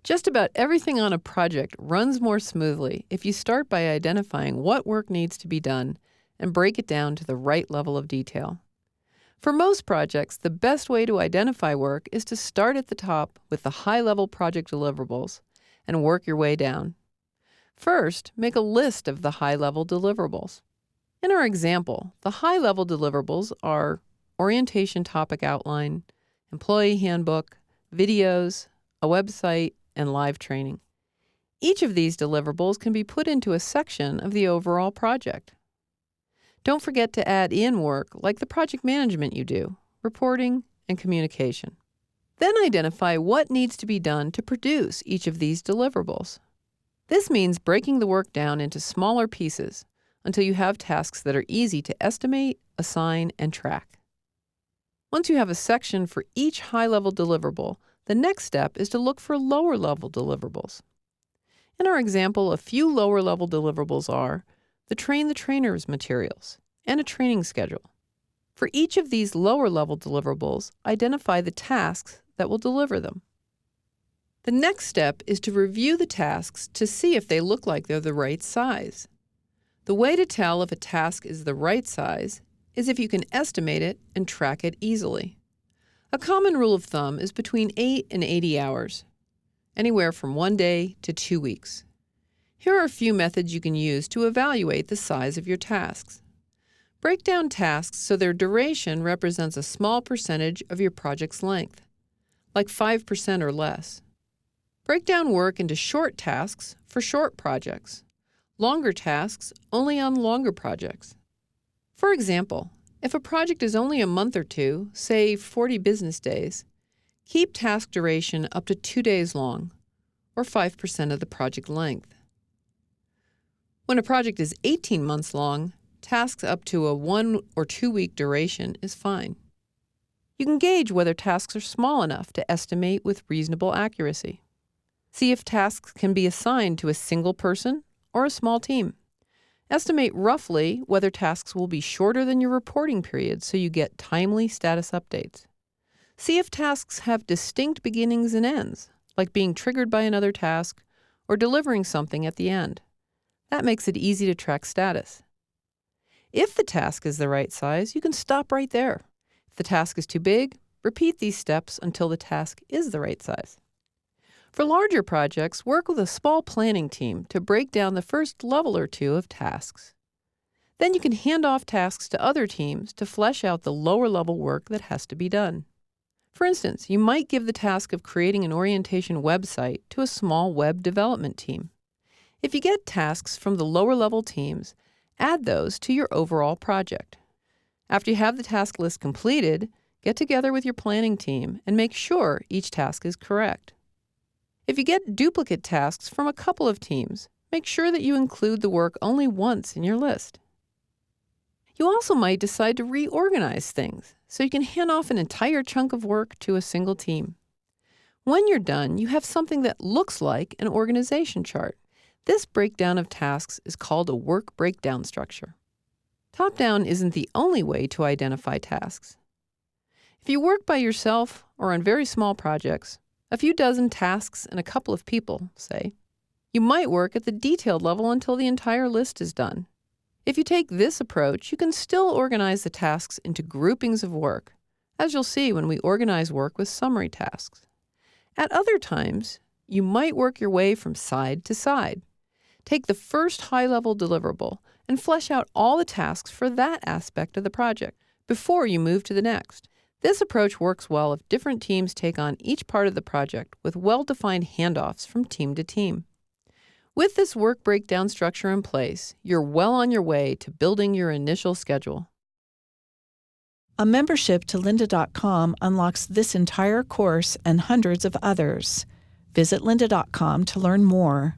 Just about everything on a project runs more smoothly if you start by identifying what work needs to be done and break it down to the right level of detail. For most projects, the best way to identify work is to start at the top with the high-level project deliverables and work your way down. First, make a list of the high-level deliverables. In our example, the high-level deliverables are orientation topic outline, employee handbook, videos, a website, and live training. Each of these deliverables can be put into a section of the overall project. Don't forget to add in work like the project management you do, reporting, and communication. Then identify what needs to be done to produce each of these deliverables. This means breaking the work down into smaller pieces until you have tasks that are easy to estimate, assign, and track. Once you have a section for each high-level deliverable, the next step is to look for lower-level deliverables. In our example, a few lower-level deliverables are the Train the Trainers materials and a training schedule. For each of these lower-level deliverables, identify the tasks that will deliver them. The next step is to review the tasks to see if they look like they're the right size. The way to tell if a task is the right size is if you can estimate it and track it easily. A common rule of thumb is between 8 and 80 hours, anywhere from 1 day to 2 weeks. Here are a few methods you can use to evaluate the size of your tasks. Break down tasks so their duration represents a small percentage of your project's length, like 5% or less. Break down work into short tasks for short projects, longer tasks only on longer projects. For example, if a project is only a month or two, say 40 business days, keep task duration up to 2 days long, or 5% of the project length. When a project is 18 months long, tasks up to a 1 or 2 week duration is fine. You can gauge whether tasks are small enough to estimate with reasonable accuracy. See if tasks can be assigned to a single person or a small team. Estimate roughly whether tasks will be shorter than your reporting period so you get timely status updates. See if tasks have distinct beginnings and ends, like being triggered by another task or delivering something at the end. That makes it easy to track status. If the task is the right size, you can stop right there. If the task is too big, repeat these steps until the task is the right size. For larger projects, work with a small planning team to break down the first level or two of tasks. Then you can hand off tasks to other teams to flesh out the lower level work that has to be done. For instance, you might give the task of creating an orientation website to a small web development team. If you get tasks from the lower level teams, add those to your overall project. After you have the task list completed, get together with your planning team and make sure each task is correct. If you get duplicate tasks from a couple of teams, make sure that you include the work only once in your list. You also might decide to reorganize things so you can hand off an entire chunk of work to a single team. When you're done, you have something that looks like an organization chart. This breakdown of tasks is called a work breakdown structure. Top-down isn't the only way to identify tasks. If you work by yourself or on very small projects, a few dozen tasks and a couple of people, say, you might work at the detailed level until the entire list is done. If you take this approach, you can still organize the tasks into groupings of work, as you'll see when we organize work with summary tasks. At other times, you might work your way from side to side. Take the first high-level deliverable and flesh out all the tasks for that aspect of the project before you move to the next. This approach works well if different teams take on each part of the project with well-defined handoffs from team to team. With this work breakdown structure in place, you're well on your way to building your initial schedule. A membership to lynda.com unlocks this entire course and hundreds of others. Visit lynda.com to learn more.